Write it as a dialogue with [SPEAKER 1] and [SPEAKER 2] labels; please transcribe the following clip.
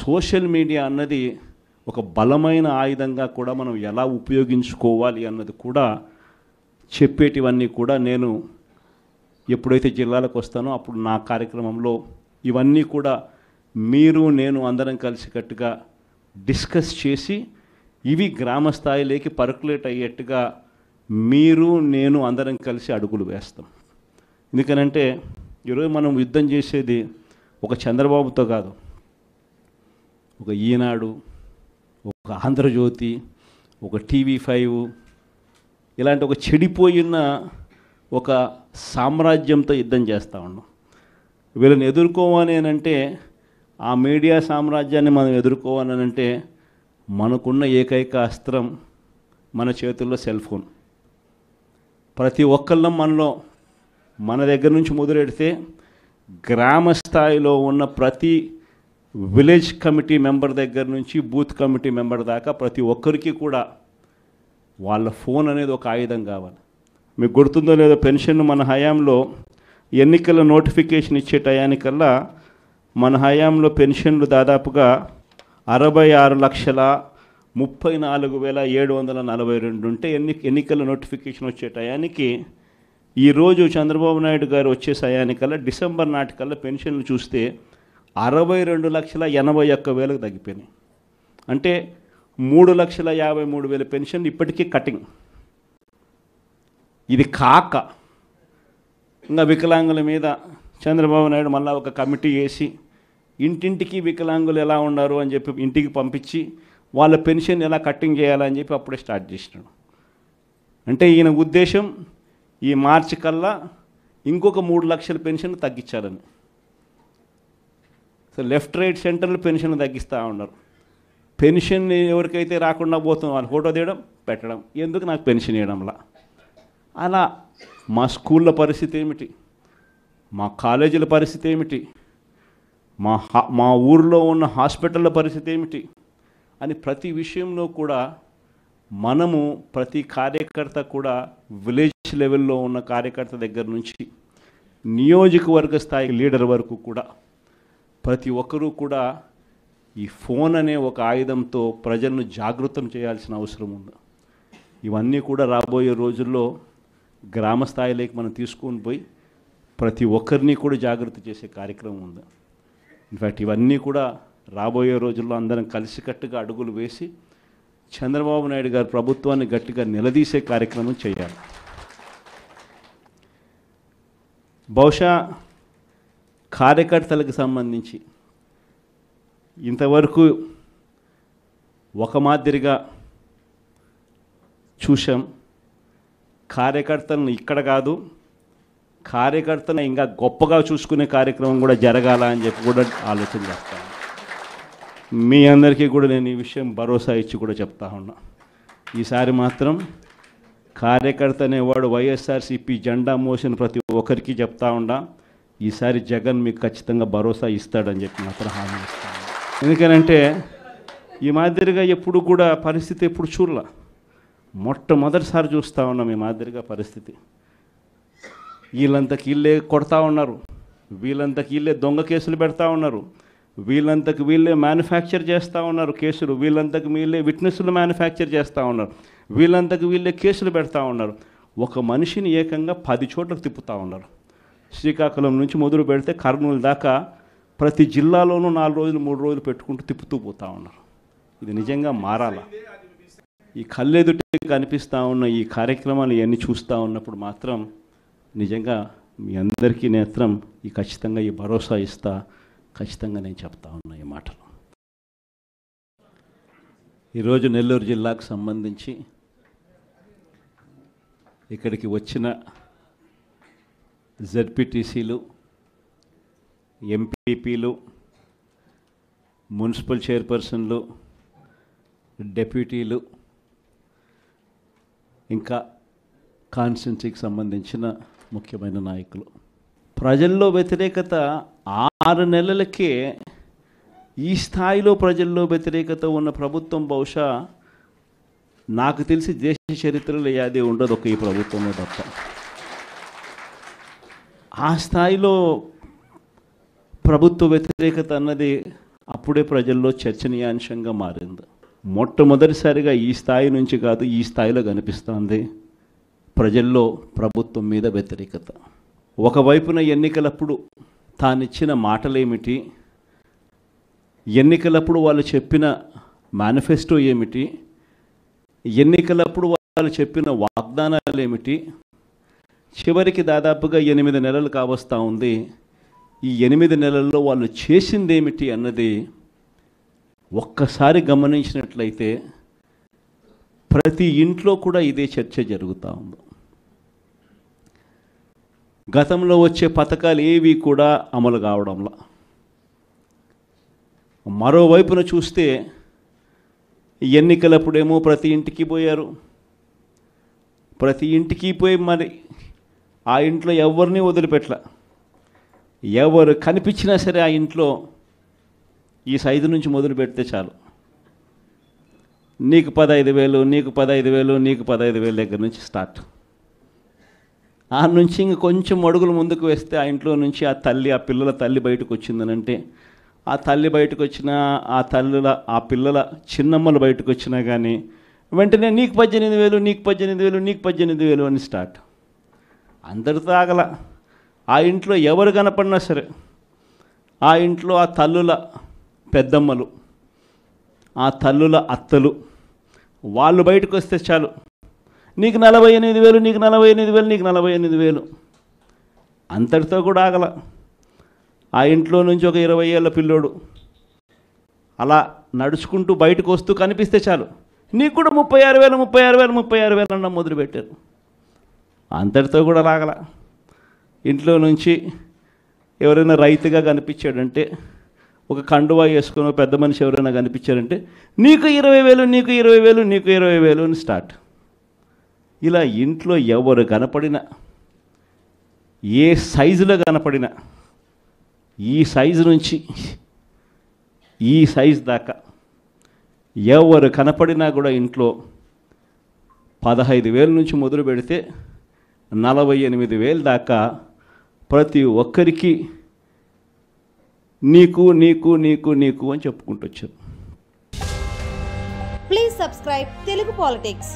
[SPEAKER 1] Social media అన్నది ఒక బలమైన ఆయుధంగా కూడా మనం ఎలా ఉపయోగించుకోవాలి అన్నది కూడా చెప్పేటివన్నీ కూడా నేను ఎప్పుడైతే జిల్లాలకు వస్తానో అప్పుడు నా కార్యక్రమంలో ఇవన్నీ కూడా మీరు నేను అందరం కలిసికట్టుగా డిస్కస్ చేసి ఇవి గ్రామ స్థాయిలోకి పర్కులేట్ అయ్యేట్టుగా మీరు నేను అందరం కలిసి అడుగులు వేస్తాం. ఎందుకనంటే ఈరోజు మనం యుద్ధం చేసేది ఒక చంద్రబాబుతో కాదు, ఒక ఈనాడు, ఒక ఆంధ్రజ్యోతి, ఒక TV5 ఇలాంటి ఒక చెడిపోయిన ఒక సామ్రాజ్యంతో యుద్ధం చేస్తూ ఉన్నాం. వీళ్ళని ఎదుర్కోవాలి అని అంటే, ఆ మీడియా సామ్రాజ్యాన్ని మనం ఎదుర్కోవాలి అంటే మనకున్న ఏకైక అస్త్రం మన చేతుల్లో సెల్ ఫోన్. ప్రతి ఒక్కళ్ళం మన దగ్గర నుంచి మొదలెడితే గ్రామ స్థాయిలో ఉన్న ప్రతి విలేజ్ కమిటీ మెంబర్ దగ్గర నుంచి బూత్ కమిటీ మెంబర్ దాకా ప్రతి ఒక్కరికి కూడా వాళ్ళ ఫోన్ అనేది ఒక ఆయుధం కావాలి. మీకు గుర్తుందో లేదో, పెన్షన్ మన హయాంలో ఎన్నికల నోటిఫికేషన్ ఇచ్చే టయానికల్లా మన హయాంలో పెన్షన్లు దాదాపుగా 66,34,742 ఉంటే ఎన్నికల నోటిఫికేషన్ వచ్చే టయానికి ఈరోజు చంద్రబాబు నాయుడు గారు వచ్చే టయానికల్లా డిసెంబర్ నాటికల్లా పెన్షన్లు చూస్తే 62,81,000 తగ్గిపోయినాయి. అంటే 3,53,000 పెన్షన్లు ఇప్పటికీ కటింగ్. ఇది కాక ఇంకా వికలాంగుల మీద చంద్రబాబు నాయుడు మళ్ళీ ఒక కమిటీ వేసి ఇంటింటికి వికలాంగులు ఎలా ఉన్నారు అని చెప్పి ఇంటికి పంపించి వాళ్ళ పెన్షన్ ఎలా కట్టింగ్ చేయాలని చెప్పి అప్పుడే స్టార్ట్ చేసినాడు. అంటే ఈయన ఉద్దేశం ఈ మార్చి కల్లా ఇంకొక 3 లక్షల పెన్షన్ తగ్గించాలని. సో లెఫ్ట్ రైట్ సెంటర్లు పెన్షన్ తగ్గిస్తూ ఉన్నారు. పెన్షన్ ఎవరికైతే రాకుండా పోతుందో వాళ్ళు ఫోటో తీయడం పెట్టడం, ఎందుకు నాకు పెన్షన్ ఇవ్వడంలా. అలా మా స్కూళ్ళ పరిస్థితి ఏమిటి, మా కాలేజీల పరిస్థితి ఏమిటి, మా ఊరిలో ఉన్న హాస్పిటళ్ళ పరిస్థితి ఏమిటి అని ప్రతి విషయంలో కూడా మనము ప్రతి కార్యకర్త కూడా విలేజ్ లెవెల్లో ఉన్న కార్యకర్త దగ్గర నుంచి నియోజకవర్గ స్థాయి లీడర్ వరకు కూడా ప్రతి ఒక్కరూ కూడా ఈ ఫోన్ అనే ఒక ఆయుధంతో ప్రజలను జాగృతం చేయాల్సిన అవసరం ఉంది. ఇవన్నీ కూడా రాబోయే రోజుల్లో గ్రామ స్థాయిలోకి మనం తీసుకొని పోయి ప్రతి ఒక్కరిని కూడా జాగృతి చేసే కార్యక్రమం ఉంది. ఇన్ఫ్యాక్ట్ ఇవన్నీ కూడా రాబోయే రోజుల్లో అందరం కలిసికట్టుగా అడుగులు వేసి చంద్రబాబు నాయుడు గారి ప్రభుత్వాన్ని గట్టిగా నిలదీసే కార్యక్రమం చేయాలి. బహుశా కార్యకర్తలకు సంబంధించి ఇంతవరకు ఒక మాదిరిగా చూసాం. కార్యకర్తలను ఇక్కడ కాదు, కార్యకర్తను ఇంకా గొప్పగా చూసుకునే కార్యక్రమం కూడా జరగాల అని చెప్పి కూడా ఆలోచన చేస్తాను. మీ అందరికీ కూడా నేను ఈ విషయం భరోసా ఇచ్చి కూడా చెప్తా ఉన్నా. ఈసారి మాత్రం కార్యకర్త అనేవాడు వైఎస్ఆర్సీపీ జెండా మోసిన ప్రతి ఒక్కరికి చెప్తా ఉండా, ఈసారి జగన్ మీకు ఖచ్చితంగా భరోసా ఇస్తాడని చెప్పి మాత్రం హామీ ఇస్తాను. ఎందుకనంటే ఈ మాదిరిగా ఎప్పుడు కూడా పరిస్థితి ఎప్పుడు చూడలే, మొట్టమొదటిసారి చూస్తూ ఉన్నాం ఈ మాదిరిగా పరిస్థితి. వీళ్ళంతకు వీళ్ళే కొడతా ఉన్నారు, వీళ్ళంతకు వీళ్ళే దొంగ కేసులు పెడతా ఉన్నారు, వీళ్ళంతకు వీళ్ళే మ్యానుఫ్యాక్చర్ చేస్తూ ఉన్నారు కేసులు, వీళ్ళంతకు వీళ్ళే విట్నెస్లు మ్యానుఫ్యాక్చర్ చేస్తూ ఉన్నారు, వీళ్ళంతకు వీళ్ళే కేసులు పెడతా ఉన్నారు. ఒక మనిషిని ఏకంగా 10 చోట్లకు తిప్పుతూ ఉన్నారు. శ్రీకాకుళం నుంచి మొదలు పెడితే కర్నూలు దాకా ప్రతి జిల్లాలోనూ 4 రోజులు 3 రోజులు పెట్టుకుంటూ తిప్పుతూ పోతూ ఉన్నారు. ఇది నిజంగా మారాలా? ఈ కళ్ళెదుటి కనిపిస్తూ ఉన్న ఈ కార్యక్రమాలు ఇవన్నీ చూస్తూ ఉన్నప్పుడు మాత్రం నిజంగా మీ అందరికీ నేత్రం ఖచ్చితంగా ఈ భరోసా ఇస్తా, ఖచ్చితంగా నేను చెప్తా ఉన్నా ఈ మాటలు. ఈరోజు నెల్లూరు జిల్లాకు సంబంధించి ఇక్కడికి వచ్చిన జెడ్పీటీసీలు, ఎంపీపీలు, మున్సిపల్ చైర్పర్సన్లు, డెప్యూటీలు, ఇంకా కాన్స్టిట్యున్సీకి సంబంధించిన ముఖ్యమైన నాయకులు, ప్రజల్లో వ్యతిరేకత 6 నెలలకే ఈ స్థాయిలో ప్రజల్లో వ్యతిరేకత ఉన్న ప్రభుత్వం బహుశా నాకు తెలిసి దేశ చరిత్రలో ఏది ఉండదు, ఒక ఈ ప్రభుత్వమే తప్ప. ఆ స్థాయిలో ప్రభుత్వ వ్యతిరేకత అన్నది అప్పుడే ప్రజల్లో చర్చనీయాంశంగా మారింది. మొట్టమొదటిసారిగా ఈ స్థాయి నుంచి కాదు, ఈ స్థాయిలో కనిపిస్తోంది ప్రజల్లో ప్రభుత్వం మీద వ్యతిరేకత. ఒకవైపున ఎన్నికలప్పుడు తానిచ్చిన మాటలేమిటి, ఎన్నికలప్పుడు వాళ్ళు చెప్పిన మేనిఫెస్టో ఏమిటి, ఎన్నికలప్పుడు వాళ్ళు చెప్పిన వాగ్దానాలు ఏమిటి, చివరికి దాదాపుగా 8 నెలలు కావస్తూ ఉంది. ఈ 8 నెలల్లో వాళ్ళు చేసింది ఏమిటి అన్నది ఒక్కసారి గమనించినట్లయితే ప్రతి ఇంట్లో కూడా ఇదే చర్చ జరుగుతూ ఉంది. గతంలో వచ్చే పథకాలు ఏవి కూడా అమలు కావడంలా. మరోవైపున చూస్తే ఎన్నికలప్పుడేమో ప్రతి ఇంటికి పోయారు. ప్రతి ఇంటికి పోయి మరి ఆ ఇంట్లో ఎవరిని వదిలిపెట్టల. ఎవరు కనిపించినా సరే ఆ ఇంట్లో ఈ సైజు నుంచి మొదలు పెడితే చాలు, నీకు 15,000, నీకు 15,000, నీకు 15,000 దగ్గర నుంచి స్టార్ట్. ఆ నుంచి ఇంక కొంచెం అడుగులు ముందుకు వేస్తే ఆ ఇంట్లో నుంచి ఆ పిల్లల తల్లి బయటకు వచ్చిందనంటే, ఆ తల్లి బయటకు వచ్చినా, ఆ పిల్లల చిన్నమ్మలు బయటకు వచ్చినా కానీ వెంటనే నీకు 18,000, నీకు 18,000, నీకు 18,000 అని స్టార్ట్. అందరితో ఆగల. ఆ ఇంట్లో ఎవరు కనపడినా సరే, ఆ ఇంట్లో ఆ తల్లుల పెద్దమ్మలు, ఆ తల్లుల అత్తలు, వాళ్ళు బయటకు వస్తే చాలు, నీకు 48,000, నీకు 48,000, నీకు 48,000. అంతటితో కూడా ఆగల. ఆ ఇంట్లో నుంచి ఒక 20 ఏళ్ళ పిల్లోడు అలా నడుచుకుంటూ బయటకు వస్తూ కనిపిస్తే చాలు, నీకు కూడా 36,000, 36,000, 36,000 అన్న మొదలుపెట్టారు. అంతటితో కూడా రాగల. ఇంట్లో నుంచి ఎవరైనా రైతుగా కనిపించాడంటే, ఒక కండువా వేసుకుని పెద్ద మనిషి ఎవరైనా కనిపించారంటే, నీకు 20,000, నీకు 20,000, నీకు 20,000 అని స్టార్ట్. ఇలా ఇంట్లో ఎవరు కనపడినా, ఏ సైజులో కనపడినా, ఈ సైజు నుంచి ఈ సైజు దాకా ఎవరు కనపడినా కూడా ఇంట్లో 15,000 నుంచి మొదలు పెడితే 48,000 దాకా ప్రతి ఒక్కరికి నీకు నీకు నీకు నీకు అని చెప్పుకుంటూ వచ్చారు.
[SPEAKER 2] Please subscribe Telugu politics.